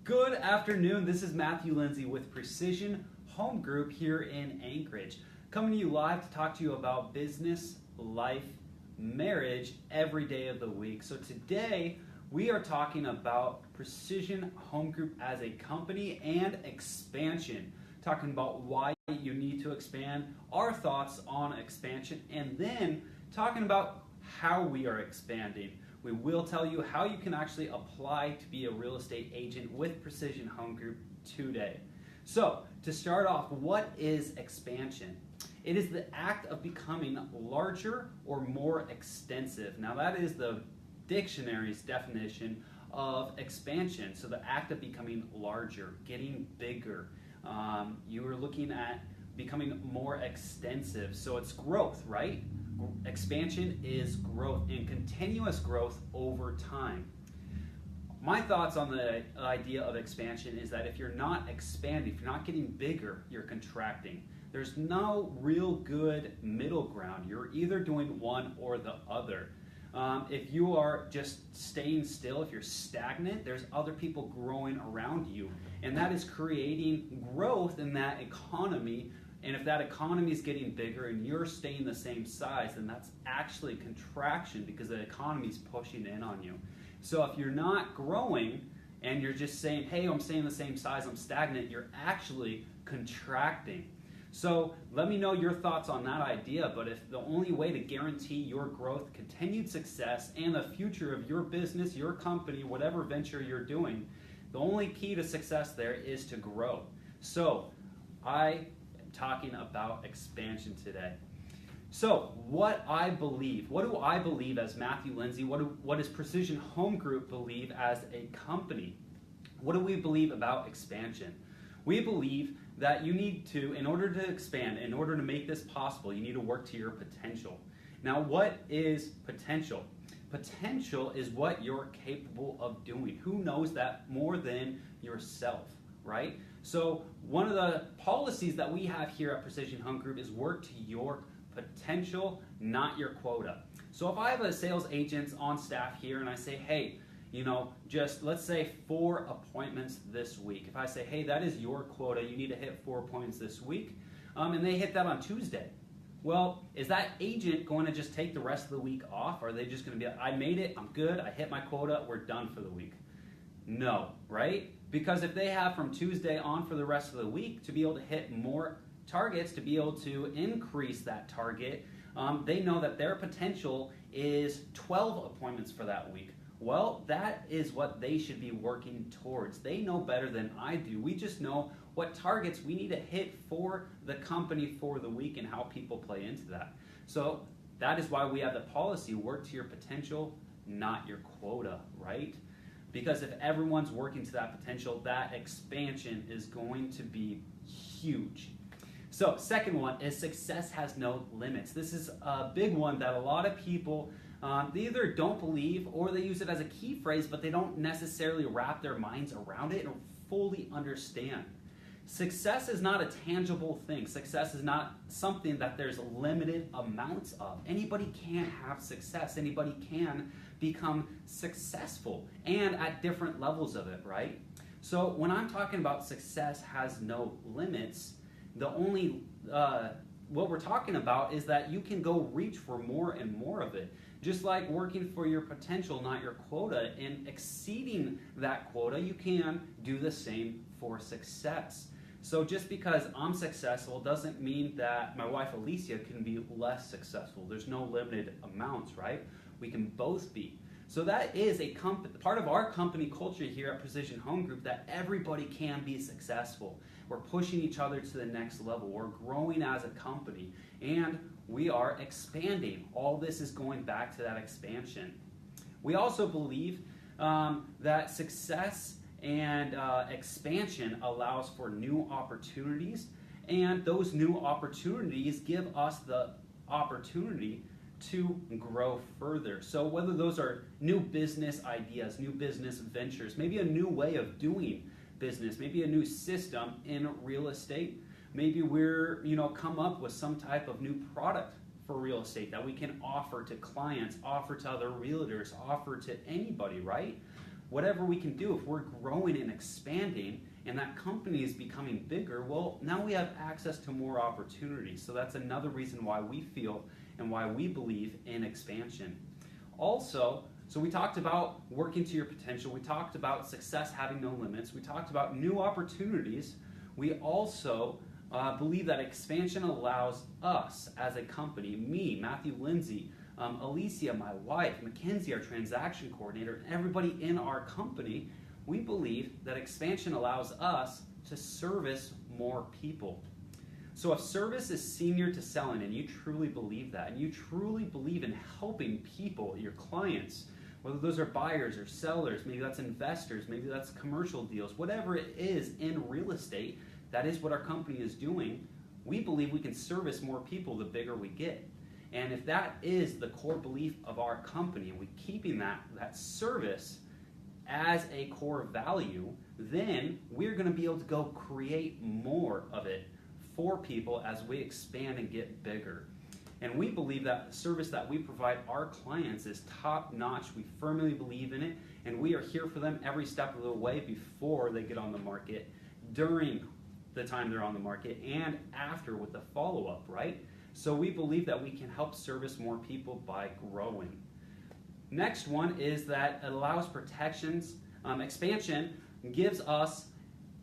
Good afternoon. This is Matthew Lindsay with Precision Home Group here in Anchorage, coming to you live to talk to you about business, life, marriage every day of the week. So today we are talking about Precision Home Group as a company and expansion, talking about why you need to expand, our thoughts on expansion, and then talking about how we are expanding. We will tell you how you can actually apply to be a real estate agent with Precision Home Group today. So, to start off, what is expansion? It is the act of becoming larger or more extensive. Now, that is the dictionary's definition of expansion. So, the act of becoming larger, getting bigger. You are looking at becoming more extensive. So, it's growth, right? Expansion is growth and continuous growth over time. My thoughts on the idea of expansion is that if you're not expanding, if you're not getting bigger, you're contracting. There's no real good middle ground. You're either doing one or the other. If you are just staying still, if you're stagnant, there's other people growing around you. And that is creating growth in that economy. And if that economy is getting bigger and you're staying the same size, then that's actually contraction because the economy is pushing in on you. So if you're not growing and you're just saying, hey, I'm staying the same size, I'm stagnant, you're actually contracting. So let me know your thoughts on that idea, but if the only way to guarantee your growth, continued success, and the future of your business, your company, whatever venture you're doing, the only key to success there is to grow. So I talking about expansion today. So what do I believe as Matthew Lindsay? What does Precision Home Group believe as a company? What do we believe about expansion? We believe that you need to, in order to expand, in order to make this possible, you need to work to your potential. Now, what is potential? Potential is what you're capable of doing. Who knows that more than yourself, right? So one of the policies that we have here at Precision Home Group is work to your potential, not your quota. So if I have a sales agent on staff here and I say, hey, just let's say 4 appointments this week. If I say, hey, that is your quota, you need to hit 4 appointments this week, and they hit that on Tuesday. Well, is that agent going to just take the rest of the week off? Or are they just going to be like, I made it, I'm good, I hit my quota, we're done for the week? No, right? Because if they have from Tuesday on for the rest of the week to be able to hit more targets, to be able to increase that target, they know that their potential is 12 appointments for that week. Well, that is what they should be working towards. They know better than I do. We just know what targets we need to hit for the company for the week and how people play into that. So that is why we have the policy, work to your potential, not your quota, right? Because if everyone's working to that potential, that expansion is going to be huge. So, second one is success has no limits. This is a big one that a lot of people they either don't believe or they use it as a key phrase, but they don't necessarily wrap their minds around it or fully understand. Success is not a tangible thing. Success is not something that there's limited amounts of. Anybody can have success. Anybody can become successful and at different levels of it, right? So when I'm talking about success has no limits, the only what we're talking about is that you can go reach for more and more of it. Just like working for your potential, not your quota, and exceeding that quota, you can do the same for success. So just because I'm successful doesn't mean that my wife Alicia can be less successful. There's no limited amounts, right? We can both be. So that is a part of our company culture here at Precision Home Group, that everybody can be successful. We're pushing each other to the next level. We're growing as a company, and we are expanding. All this is going back to that expansion. We also believe that success and expansion allows for new opportunities, and those new opportunities give us the opportunity to grow further. So whether those are new business ideas, new business ventures, maybe a new way of doing business, maybe a new system in real estate, maybe we're come up with some type of new product for real estate that we can offer to clients, offer to other realtors, offer to anybody, right? whatever we can do, if we're growing and expanding and that company is becoming bigger, well, now we have access to more opportunities. So that's another reason why we feel and why we believe in expansion. Also, so we talked about working to your potential. We talked about success having no limits. We talked about new opportunities. We also believe that expansion allows us as a company, me, Matthew Lindsay, Alicia, my wife, Mackenzie, our transaction coordinator, and everybody in our company, we believe that expansion allows us to service more people. So if service is senior to selling, and you truly believe that, and you truly believe in helping people, your clients, whether those are buyers or sellers, maybe that's investors, maybe that's commercial deals, whatever it is in real estate, that is what our company is doing. We believe we can service more people the bigger we get. And if that is the core belief of our company, and we're keeping that service as a core value, then we're going to be able to go create more of it for people as we expand and get bigger. And we believe that the service that we provide our clients is top notch. We firmly believe in it, and we are here for them every step of the way before they get on the market, during the time they're on the market, and after with the follow-up, right? So we believe that we can help service more people by growing. Next one is that it allows protections. Expansion gives us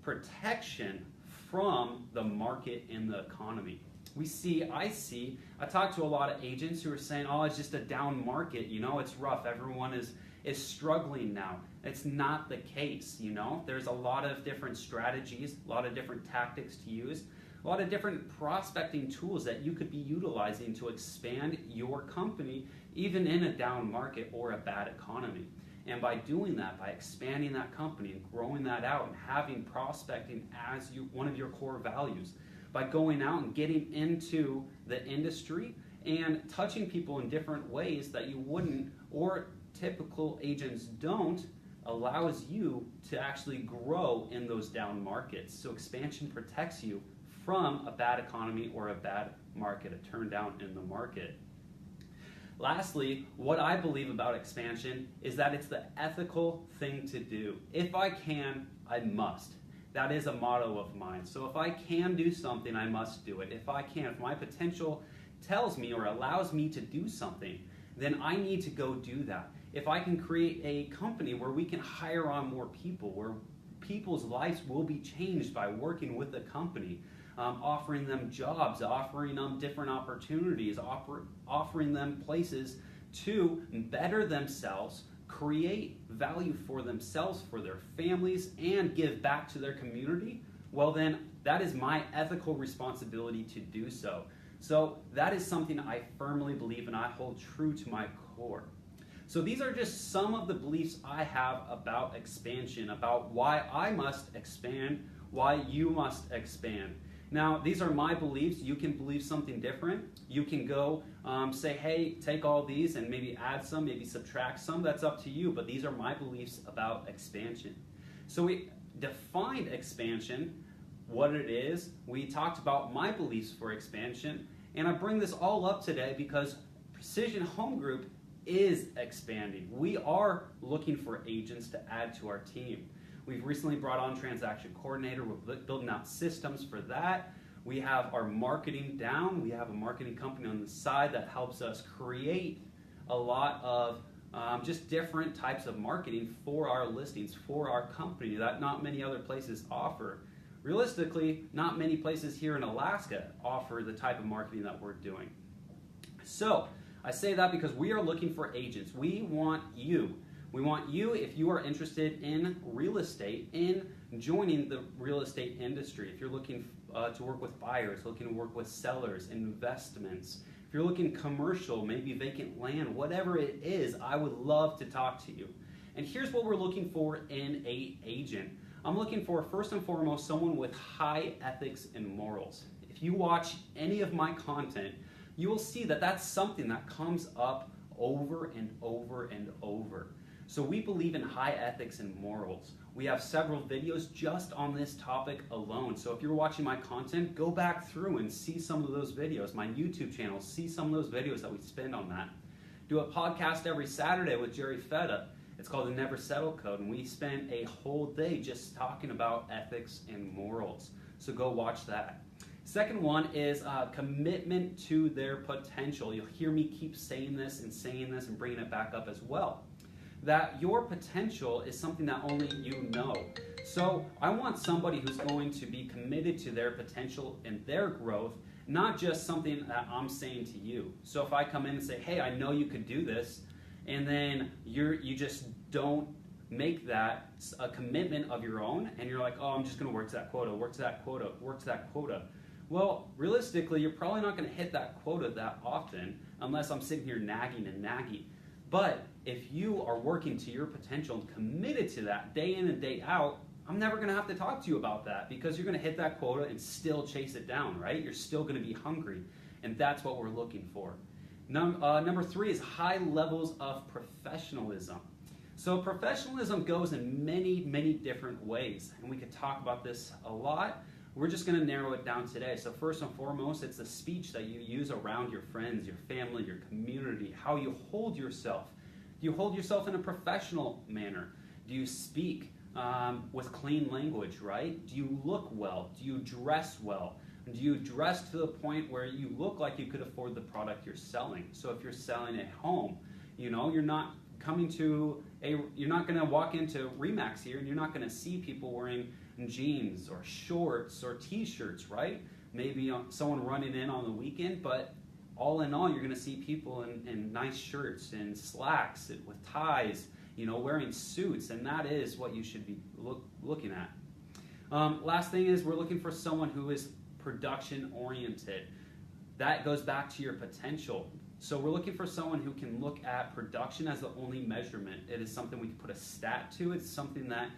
protection from the market and the economy. I talk to a lot of agents who are saying, oh, it's just a down market, it's rough, everyone is struggling now. It's not the case, There's a lot of different strategies, a lot of different tactics to use, a lot of different prospecting tools that you could be utilizing to expand your company, even in a down market or a bad economy. And by doing that, by expanding that company and growing that out and having prospecting as one of your core values, by going out and getting into the industry and touching people in different ways that you wouldn't, or typical agents don't, allows you to actually grow in those down markets. So expansion protects you from a bad economy or a bad market, a turn down in the market. Lastly, what I believe about expansion is that it's the ethical thing to do. If I can, I must. That is a motto of mine. So if I can do something, I must do it. If my potential tells me or allows me to do something, then I need to go do that. If I can create a company where we can hire on more people, where people's lives will be changed by working with the company, offering them jobs, offering them different opportunities, offering them places to better themselves, create value for themselves, for their families, and give back to their community, well then that is my ethical responsibility to do so. So that is something I firmly believe and I hold true to my core. So these are just some of the beliefs I have about expansion, about why I must expand, why you must expand. Now, these are my beliefs. You can believe something different. You can go say, hey, take all these and maybe add some, maybe subtract some. That's up to you, but these are my beliefs about expansion. So we defined expansion, what it is. We talked about my beliefs for expansion, and I bring this all up today because Precision Home Group is expanding. We are looking for agents to add to our team. We've recently brought on transaction coordinator. We're building out systems for that. We have our marketing down. We have a marketing company on the side that helps us create a lot of just different types of marketing for our listings, for our company that not many other places offer. Realistically, not many places here in Alaska offer the type of marketing that we're doing. So I say that because we are looking for agents. We want you. We want you, if you are interested in real estate, in joining the real estate industry. If you're looking to work with buyers, looking to work with sellers, investments, if you're looking commercial, maybe vacant land, whatever it is, I would love to talk to you. And here's what we're looking for in an agent. I'm looking for, first and foremost, someone with high ethics and morals. If you watch any of my content, you will see that that's something that comes up over and over and over. So we believe in high ethics and morals. We have several videos just on this topic alone. So if you're watching my content, go back through and see some of those videos. My YouTube channel, see some of those videos that we spend on that. Do a podcast every Saturday with Jerry Feta. It's called the Never Settle Code, and we spent a whole day just talking about ethics and morals. So go watch that. Second one is commitment to their potential. You'll hear me keep saying this and bringing it back up as well. That your potential is something that only you know. So I want somebody who's going to be committed to their potential and their growth, not just something that I'm saying to you. So if I come in and say, hey, I know you could do this, and then you just don't make that a commitment of your own, and you're like, oh, I'm just going to work to that quota, work to that quota, work to that quota. Well, realistically, you're probably not going to hit that quota that often unless I'm sitting here nagging and nagging. But if you are working to your potential and committed to that day in and day out, I'm never going to have to talk to you about that because you're going to hit that quota and still chase it down, right? You're still going to be hungry, and that's what we're looking for. Number 3 is high levels of professionalism. So professionalism goes in many, many different ways, and we could talk about this a lot. We're just going to narrow it down today. So first and foremost, it's the speech that you use around your friends, your family, your community, how you hold yourself. Do you hold yourself in a professional manner? Do you speak with clean language, right? Do you look well? Do you dress well? Do you dress to the point where you look like you could afford the product you're selling? So if you're selling a home, you're not going to walk into Remax here and you're not going to see people wearing jeans or shorts or t-shirts, right? Maybe someone running in on the weekend, but all in all, you're going to see people in nice shirts and slacks with ties, wearing suits, and that is what you should be looking at. Last thing is we're looking for someone who is production oriented. That goes back to your potential. So we're looking for someone who can look at production as the only measurement. It is something we can put a stat to. It's something that,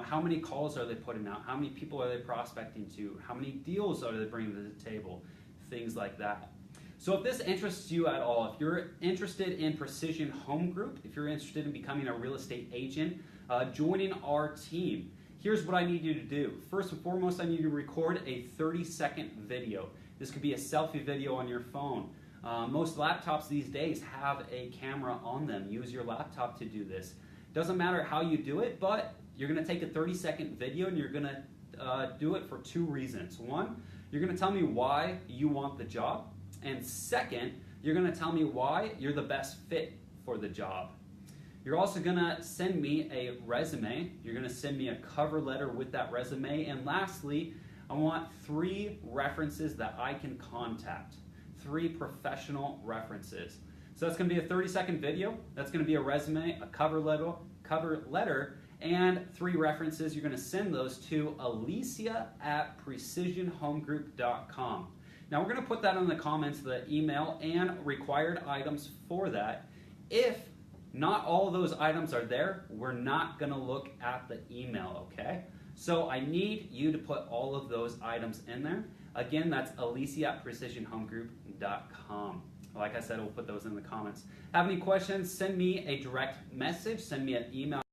how many calls are they putting out? How many people are they prospecting to? How many deals are they bringing to the table? Things like that. So if this interests you at all, if you're interested in Precision Home Group, if you're interested in becoming a real estate agent, joining our team, here's what I need you to do. First and foremost, I need you to record a 30-second video. This could be a selfie video on your phone. Most laptops these days have a camera on them. Use your laptop to do this. Doesn't matter how you do it, but you're going to take a 30-second video and you're going to do it for 2 reasons. One, you're going to tell me why you want the job. And second, you're going to tell me why you're the best fit for the job. You're also going to send me a resume. You're going to send me a cover letter with that resume. And lastly, I want 3 references that I can contact. 3 professional references. So that's going to be a 30-second video. That's going to be a resume, a cover letter, and 3 references. You're going to send those to alicia@precisionhomegroup.com. Now we're going to put that in the comments, the email and required items for that. If not all of those items are there, we're not going to look at the email, okay? So I need you to put all of those items in there. Again, that's alicia@precisionhomegroup.com. Like I said, we'll put those in the comments. Have any questions? Send me a direct message. Send me an email.